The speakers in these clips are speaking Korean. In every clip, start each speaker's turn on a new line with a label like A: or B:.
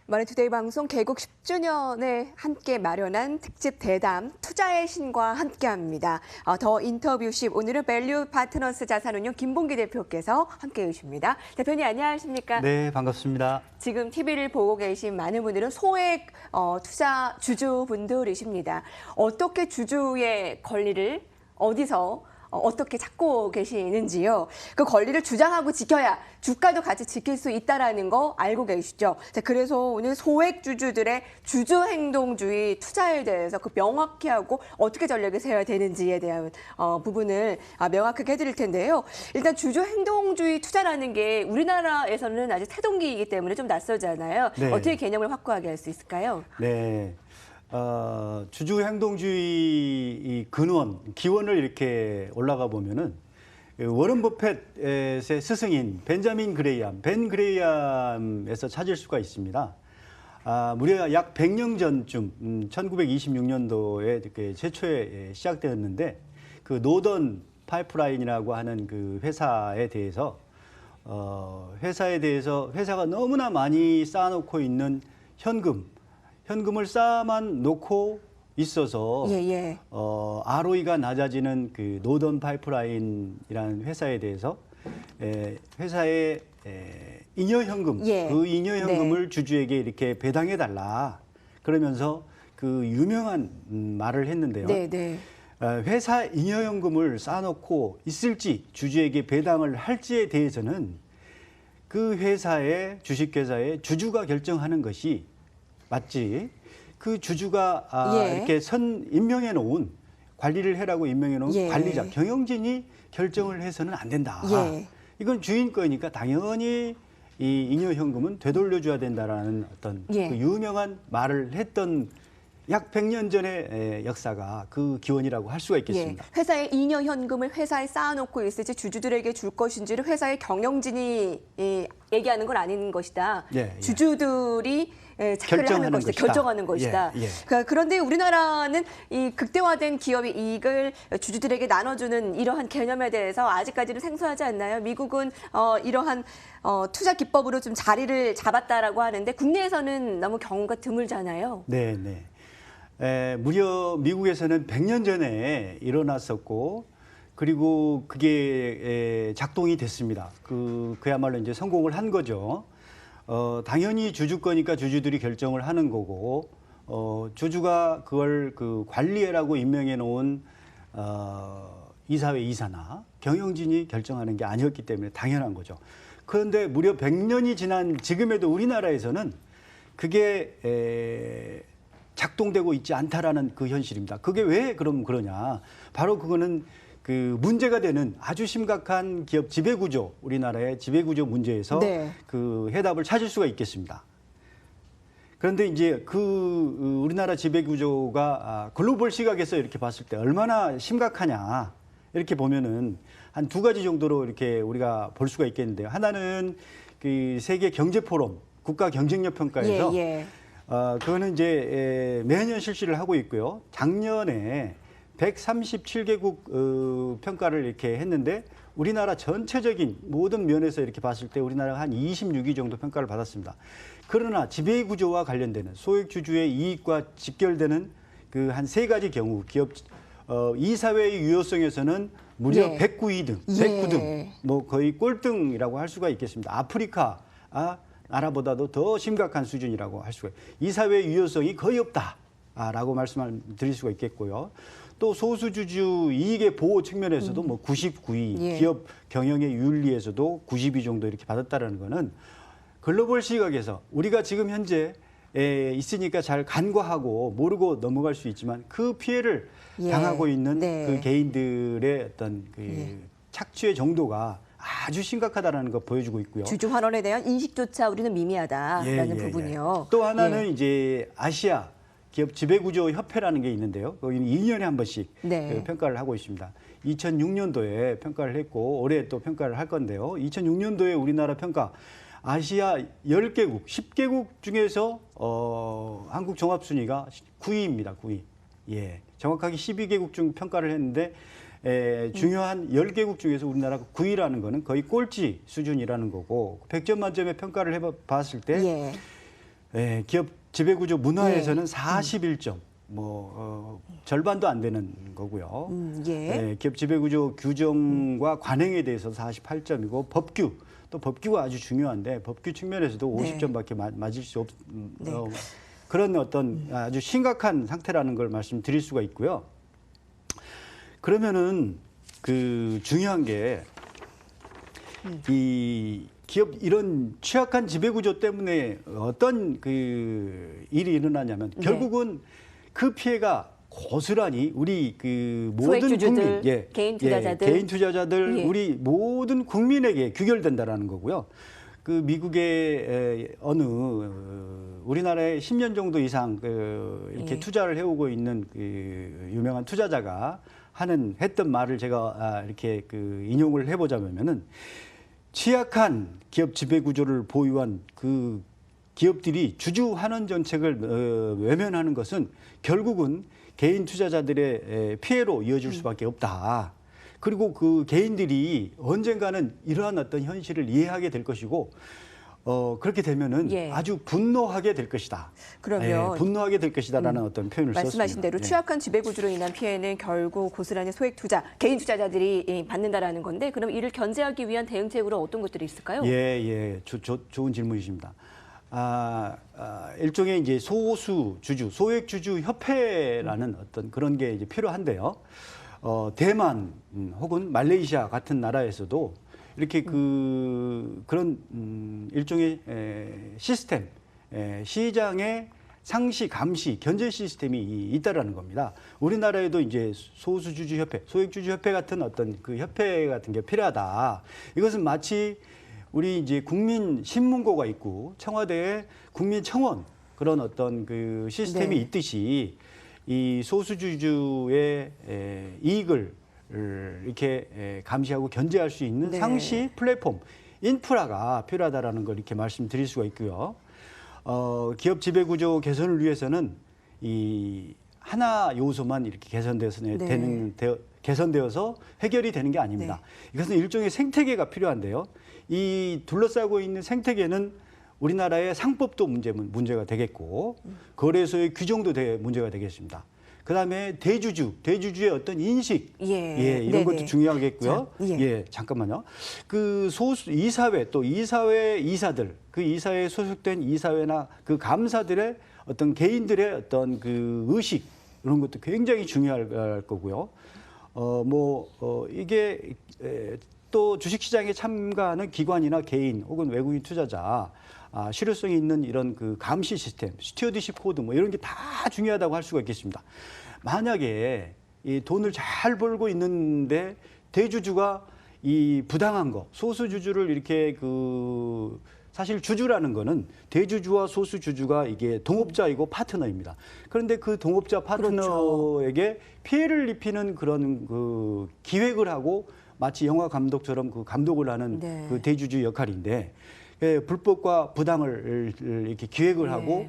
A: 머니투데이 방송 개국 10주년에 함께 마련한 특집 대담 투자의 신과 함께합니다. 더 인터뷰십 오늘은 밸류 파트너스 자산운용 김봉기 대표께서 함께해 주십니다. 대표님 안녕하십니까?
B: 네, 반갑습니다.
A: 지금 TV를 보고 계신 많은 분들은 소액 투자 주주분들이십니다. 어떻게 주주의 권리를 어디서 어떻게 찾고 계시는지요. 그 권리를 주장하고 지켜야 주가도 같이 지킬 수 있다는 거 알고 계시죠. 자, 그래서 오늘 소액 주주들의 주주행동주의 투자에 대해서 그 명확히 하고 어떻게 전략을 세워야 되는지에 대한 부분을 명확하게 해드릴 텐데요. 일단 주주행동주의 투자라는 게 우리나라에서는 아직 태동기이기 때문에 좀 낯설잖아요.
B: 네.
A: 어떻게 개념을 확고하게 할 수 있을까요?
B: 네. 주주 행동주의 이 근원, 기원을 이렇게 올라가 보면은 워런 버펫의 스승인 벤자민 그레이엄, 벤 그레이엄에서 찾을 수가 있습니다. 무려 약 100년 전쯤, 1926년도에 이렇게 최초에 시작되었는데 그 노던 파이프라인이라고 하는 그 회사에 대해서 회사가 너무나 많이 쌓아놓고 있는 현금을 쌓아만 놓고 있어서 ROE가 낮아지는 그 노던 파이프라인이라는 회사에 대해서 회사의 잉여 현금, 그 잉여 현금을 주주에게 이렇게 배당해 달라 그러면서 그 유명한 말을 했는데요. 회사 잉여 현금을 쌓아놓고 있을지 주주에게 배당을 할지에 대해서는 그 회사의 주식회사의 주주가 결정하는 것이 맞지. 그 주주가 이렇게 임명해 놓은 관리를 해라고 임명해 놓은 관리자, 경영진이 결정을 해서는 안 된다. 이건 주인 거니까 당연히 이 잉여 현금은 되돌려줘야 된다라는 어떤 그 유명한 말을 했던 약 100년 전의 역사가 그 기원이라고 할 수가 있겠습니다.
A: 회사의 잉여 현금을 회사에 쌓아놓고 있을지 주주들에게 줄 것인지를 회사의 경영진이 얘기하는 건 아닌 것이다. 주주들이 결정하는 것이다. 결정하는 것이다. 그런데 우리나라는 이 극대화된 기업의 이익을 주주들에게 나눠주는 이러한 개념에 대해서 아직까지는 생소하지 않나요? 미국은 이러한 투자 기법으로 좀 자리를 잡았다라고 하는데 국내에서는 너무 경우가 드물잖아요.
B: 무려 미국에서는 100년 전에 일어났었고 그리고 그게 작동이 됐습니다. 그야말로 이제 성공을 한 거죠. 당연히 주주거니까 주주들이 결정을 하는 거고 주주가 그걸 그 관리해라고 임명해 놓은 이사회 이사나 경영진이 결정하는 게 아니었기 때문에 당연한 거죠. 그런데 무려 100년이 지난 지금에도 우리나라에서는 그게 작동되고 있지 않다라는 그 현실입니다. 그게 왜 그러냐? 바로 그거는 그 문제가 되는 아주 심각한 기업 지배구조, 우리나라의 지배구조 문제에서 그 해답을 찾을 수가 있겠습니다. 그런데 이제 우리나라 지배구조가 글로벌 시각에서 이렇게 봤을 때 얼마나 심각하냐 이렇게 보면은 한 두 가지 정도로 이렇게 우리가 볼 수가 있겠는데요. 하나는 그 세계 경제 포럼 국가 경쟁력 평가에서 그거는 이제 매년 실시를 하고 있고요. 작년에 137개국 평가를 이렇게 했는데 우리나라 전체적인 모든 면에서 이렇게 봤을 때 우리나라가 한 26위 정도 평가를 받았습니다. 그러나 지배구조와 관련되는 소액 주주의 이익과 직결되는 그 한 세 가지 경우 기업 이사회의 유효성에서는 무려 109위 등, 109등, 뭐 거의 꼴등이라고 할 수가 있겠습니다. 아프리카 나라보다도 더 심각한 수준이라고 할 수가 있어요. 이사회 유효성이 거의 없다라고 말씀을 드릴 수가 있겠고요. 또 소수주주 이익의 보호 측면에서도 뭐 99위, 기업 경영의 윤리에서도 90위 정도 이렇게 받았다는 거는 글로벌 시각에서 우리가 지금 현재 있으니까 잘 간과하고 모르고 넘어갈 수 있지만 그 피해를 당하고 있는 그 개인들의 어떤 그 착취의 정도가 아주 심각하다는 거 보여주고 있고요.
A: 주주 환원에 대한 인식조차 우리는 미미하다라는 부분이요.
B: 또 하나는 이제 아시아 기업 지배구조 협회라는 게 있는데요. 거기는 2년에 한 번씩 평가를 하고 있습니다. 2006년도에 평가를 했고 올해 또 평가를 할 건데요. 2006년도에 우리나라 평가 아시아 10개국, 10개국 중에서 한국 종합순위가 9위입니다. 9위. 정확하게 12개국 중 평가를 했는데 중요한 10개국 중에서 우리나라가 9위라는 거는 거의 꼴찌 수준이라는 거고 100점 만점에 평가를 해봤을 때 기업 지배구조 문화에서는
A: 예.
B: 41점, 절반도 안 되는 거고요. 기업 지배구조 규정과 관행에 대해서 48점이고 또 법규가 아주 중요한데 법규 측면에서도 50점밖에 맞을 수 없. 그런 어떤 아주 심각한 상태라는 걸 말씀드릴 수가 있고요. 그러면은 그 중요한 게 이 기업 이런 취약한 지배구조 때문에 어떤 그 일이 일어나냐면 결국은 그 피해가 고스란히 우리 그 모든 국민,
A: 개인 투자자들,
B: 개인 투자자들, 우리 모든 국민에게 규결된다라는 거고요. 그 미국의 어느 우리나라에 10년 정도 이상 이렇게 투자를 해오고 있는 그 유명한 투자자가 했던 말을 제가 이렇게 그 인용을 해보자면은 취약한 기업 지배 구조를 보유한 그 기업들이 주주 환원 정책을 외면하는 것은 결국은 개인 투자자들의 피해로 이어질 수밖에 없다. 그리고 그 개인들이 언젠가는 이러한 어떤 현실을 이해하게 될 것이고 그렇게 되면은 아주 분노하게 될 것이다.
A: 그러면
B: 분노하게 될 것이다라는 어떤 표현을 썼습니다.
A: 말씀하신 대로 취약한 지배구조로 인한 피해는 결국 고스란히 소액 투자, 개인 투자자들이 받는다라는 건데, 그럼 이를 견제하기 위한 대응책으로 어떤 것들이 있을까요?
B: 좋은 질문이십니다. 일종의 이제 소수 주주, 소액 주주 협회라는 어떤 그런 게 이제 필요한데요. 대만 혹은 말레이시아 같은 나라에서도 이렇게 그런 일종의 시스템, 시장의 상시, 감시, 견제 시스템이 있다라는 겁니다. 우리나라에도 이제 소수주주협회, 소액주주협회 같은 어떤 그 협회 같은 게 필요하다. 이것은 마치 우리 이제 국민신문고가 있고 청와대에 국민청원 그런 어떤 그 시스템이 있듯이 이 소수주주의 이익을 이렇게 감시하고 견제할 수 있는 상시 플랫폼, 인프라가 필요하다라는 걸 이렇게 말씀드릴 수가 있고요. 기업 지배구조 개선을 위해서는 이 하나 요소만 이렇게 개선되어서 해결이 되는 게 아닙니다. 이것은 일종의 생태계가 필요한데요. 이 둘러싸고 있는 생태계는 우리나라의 상법도 문제가 되겠고 거래소의 규정도 문제가 되겠습니다. 그다음에 대주주의 어떤 인식, 이런 것도 중요하겠고요. 잠깐만요. 그 이사회 또 이사회 이사들, 그 이사회에 소속된 이사회나 그 감사들의 어떤 개인들의 어떤 그 의식 이런 것도 굉장히 중요할 거고요. 이게 또 주식시장에 참가하는 기관이나 개인 혹은 외국인 투자자 실효성이 있는 이런 그 감시 시스템, 스튜어디십 코드 이런 게 다 중요하다고 할 수가 있겠습니다. 만약에 이 돈을 잘 벌고 있는데 대주주가 이 부당한 거, 소수주주를 이렇게 사실 주주라는 거는 대주주와 소수주주가 이게 동업자이고 파트너입니다. 그런데 그 동업자 파트너에게 피해를 입히는 그런 그 기획을 하고 마치 영화 감독처럼 그 감독을 하는 그 대주주 역할인데 불법과 부당을 이렇게 기획을 하고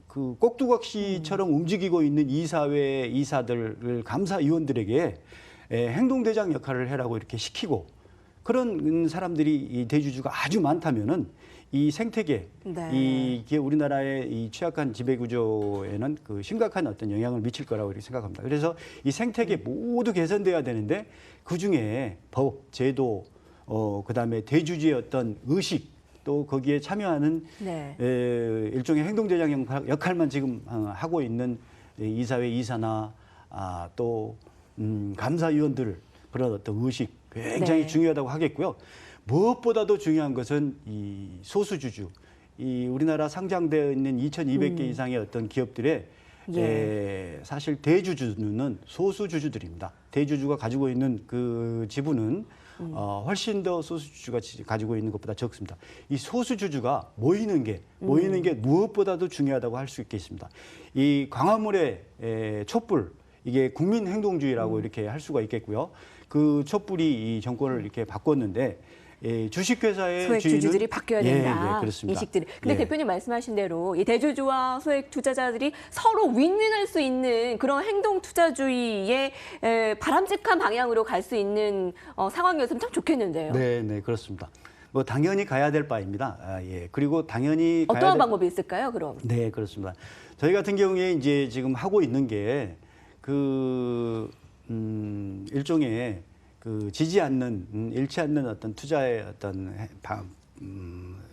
B: 그 꼭두각시처럼 움직이고 있는 이사회 이사들 감사위원들에게 행동대장 역할을 해라고 이렇게 시키고 그런 사람들이 이 대주주가 아주 많다면은 이 생태계, 이게 우리나라의 이 취약한 지배구조에는 그 심각한 어떤 영향을 미칠 거라고 이렇게 생각합니다. 그래서 이 생태계 모두 개선돼야 되는데 그 중에 법, 제도, 그다음에 대주주의 어떤 의식 또 거기에 참여하는 일종의 행동대장 역할만 지금 하고 있는 이사회 이사나 또 감사위원들 그런 어떤 의식 굉장히 중요하다고 하겠고요. 무엇보다도 중요한 것은 이 소수주주, 이 우리나라 상장되어 있는 2,200개 이상의 어떤 기업들의 사실 대주주는 소수주주들입니다. 대주주가 가지고 있는 그 지분은 훨씬 더 소수주주가 가지고 있는 것보다 적습니다. 이 소수주주가 모이는 게 무엇보다도 중요하다고 할 수 있겠습니다. 이 광화문의 촛불, 이게 국민행동주의라고 이렇게 할 수가 있겠고요. 그 촛불이 이 정권을 이렇게 바꿨는데 주식회사의
A: 소액 주주들이 바뀌어야 된다.
B: 그렇습니다.
A: 인식들이. 근데 대표님 말씀하신 대로 이 대주주와 소액 투자자들이 서로 윈윈할 수 있는 그런 행동 투자주의의 바람직한 방향으로 갈 수 있는 상황이었으면 참 좋겠는데요.
B: 네, 그렇습니다. 뭐 당연히 가야 될 바입니다. 예. 그리고 당연히
A: 어떠한 방법이 있을까요, 그럼?
B: 네, 그렇습니다. 저희 같은 경우에 이제 지금 하고 있는 게 일종의 지지 않는 잃지 않는 어떤 투자의 어떤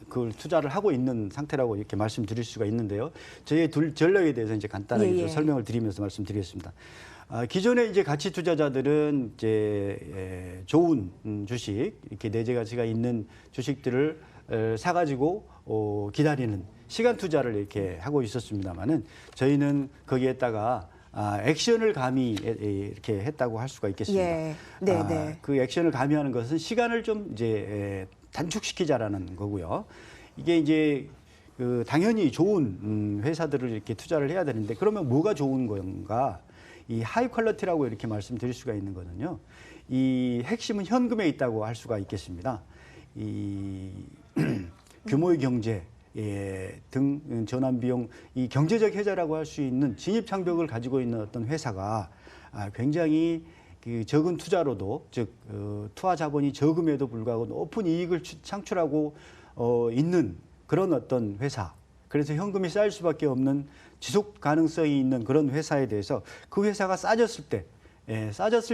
B: 그걸 투자를 하고 있는 상태라고 이렇게 말씀드릴 수가 있는데요. 저희의 전략에 대해서 이제 간단하게 좀 설명을 드리면서 말씀드리겠습니다. 기존에 이제 가치 투자자들은 이제 좋은 주식, 이렇게 내재 가치가 있는 주식들을 사가지고 기다리는 시간 투자를 이렇게 하고 있었습니다만은 저희는 거기에다가 액션을 가미 이렇게 했다고 할 수가 있겠습니다.
A: 예. 네.
B: 그 액션을 가미하는 것은 시간을 좀 이제 단축시키자라는 거고요. 이게 이제 당연히 좋은 회사들을 이렇게 투자를 해야 되는데 그러면 뭐가 좋은 건가? 이 하이 퀄리티라고 이렇게 말씀드릴 수가 있는 거는요. 이 핵심은 현금에 있다고 할 수가 있겠습니다. 이 규모의 경제 등 전환 비용 이 경제적 해자라고 할 수 있는 진입 장벽을 가지고 있는 어떤 회사가 굉장히 적은 투자로도 즉 투하 자본이 적음에도 불구하고 높은 이익을 창출하고 있는 그런 어떤 회사. 그래서 현금이 쌓일 수밖에 없는 지속 가능성이 있는 그런 회사에 대해서 그 회사가 싸졌을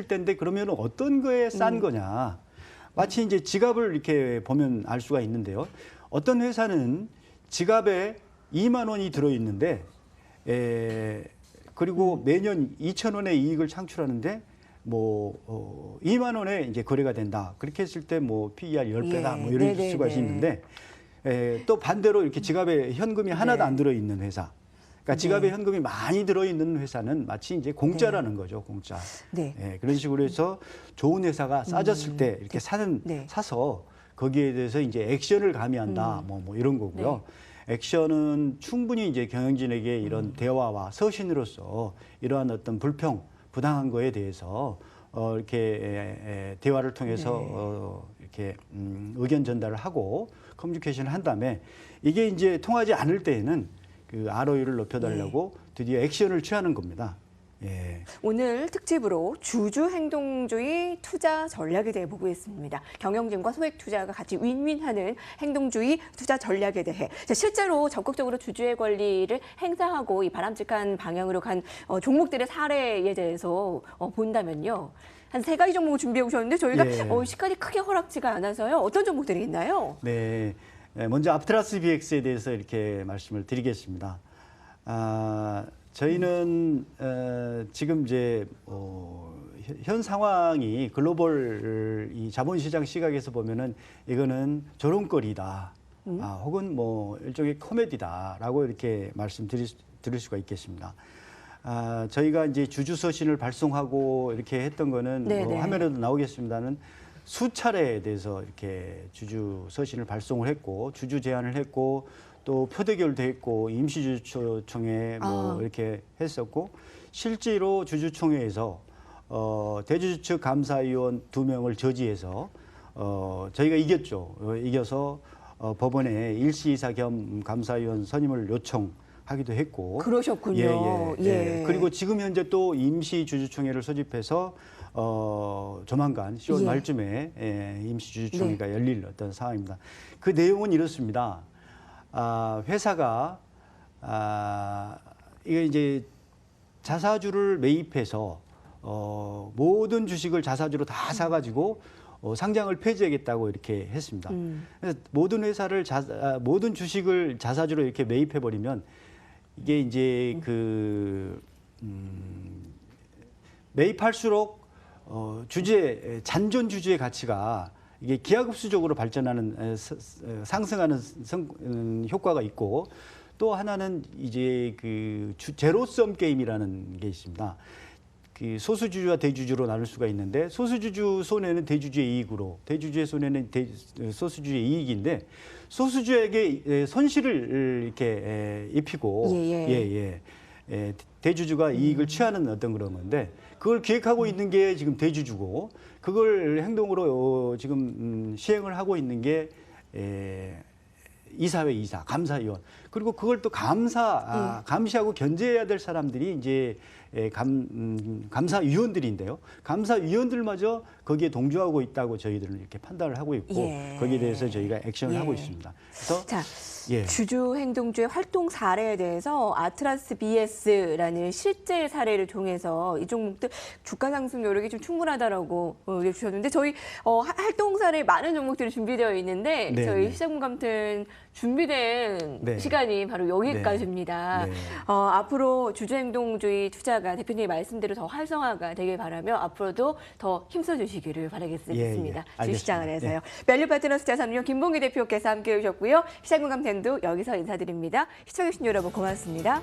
B: 때인데 그러면 어떤 거에 싼 거냐. 마치 이제 지갑을 이렇게 보면 알 수가 있는데요. 어떤 회사는 지갑에 2만 원이 들어있는데 그리고 매년 2천 원의 이익을 창출하는데 2만 원에 이제 거래가 된다. 그렇게 했을 때 PER 10배다. 뭐 이럴 수가 있는데 또 반대로 이렇게 지갑에 현금이 하나도 안 들어있는 회사. 그러니까 지갑에 현금이 많이 들어있는 회사는 마치 이제 공짜라는 거죠, 공짜. 그런 식으로 해서 좋은 회사가 싸졌을 때 이렇게 사서 거기에 대해서 이제 액션을 가미한다, 뭐 이런 거고요. 액션은 충분히 이제 경영진에게 이런 대화와 서신으로서 이러한 어떤 불평, 부당한 거에 대해서 이렇게 대화를 통해서 이렇게 의견 전달을 하고 커뮤니케이션을 한 다음에 이게 이제 통하지 않을 때에는 그 ROE를 높여달라고 드디어 액션을 취하는 겁니다.
A: 오늘 특집으로 주주 행동주의 투자 전략에 대해 보고 있습니다. 경영진과 소액 투자가 같이 윈윈하는 행동주의 투자 전략에 대해 실제로 적극적으로 주주의 권리를 행사하고 이 바람직한 방향으로 간 종목들의 사례에 대해서 본다면요. 한 3가지 종목을 준비해 오셨는데 저희가 시간이 크게 허락지가 않아서요. 어떤 종목들이 있나요?
B: 네, 먼저 앞트라스 BX에 대해서 이렇게 말씀을 드리겠습니다. 저희는 지금 이제 현 상황이 글로벌 이 자본시장 시각에서 보면은 이거는 조롱거리다, 혹은 일종의 코미디다라고 이렇게 드릴 수가 있겠습니다. 저희가 이제 주주 서신을 발송하고 이렇게 했던 거는 화면에도 나오겠습니다는 수차례에 대해서 이렇게 주주 서신을 발송을 했고 주주 제안을 했고 또 표대결도 했고 임시주주총회 이렇게 했었고 실제로 주주총회에서 대주주 측 감사위원 2명을 저지해서 저희가 이겼죠. 이겨서 법원에 일시이사 겸 감사위원 선임을 요청하기도 했고.
A: 그러셨군요.
B: 그리고 지금 현재 또 임시주주총회를 소집해서 조만간 10월 말쯤에 임시주주총회가 열릴 어떤 상황입니다. 그 내용은 이렇습니다. 회사가 이게 이제 자사주를 매입해서 모든 주식을 자사주로 다 사가지고 상장을 폐지하겠다고 이렇게 했습니다. 그래서 모든 주식을 자사주로 이렇게 매입해 버리면 이게 이제 매입할수록 잔존 주주의 가치가 이게 기하급수적으로 발전하는 상승하는 효과가 있고 또 하나는 이제 제로섬 게임이라는 게 있습니다. 소수주주와 대주주로 나눌 수가 있는데 소수주주 손해는 대주주의 이익으로 대주주의 손해는 소수주주의 이익인데 소수주에게 손실을 이렇게 입히고 대주주가 이익을 취하는 어떤 그런 건데 그걸 기획하고 있는 게 지금 대주주고 그걸 행동으로 지금 시행을 하고 있는 게 이사회 이사, 감사위원. 그리고 그걸 또 감시하고 견제해야 될 사람들이 이제 감사위원들인데요. 감사위원들마저 거기에 동조하고 있다고 저희들은 이렇게 판단을 하고 있고 거기에 대해서 저희가 액션을 하고 있습니다. 그래서
A: 자, 주주 행동주의 활동 사례에 대해서 아트라스 BS라는 실제 사례를 통해서 이 종목들 주가 상승 여력이 좀 충분하다라고 얘기해 주셨는데 저희 활동 사례 많은 종목들이 준비되어 있는데 저희 시장감튼 준비된 시간이 바로 여기까지입니다. 앞으로 주주행동주의 투자가 대표님의 말씀대로 더 활성화가 되길 바라며 앞으로도 더 힘써 주시기를 바라겠습니다. 주시장 안에서요. 밸류파트너스 자산운용 김봉기 대표께서 함께해 주셨고요. 시장감텐도 여기서 인사드립니다. 시청해주신 여러분 고맙습니다.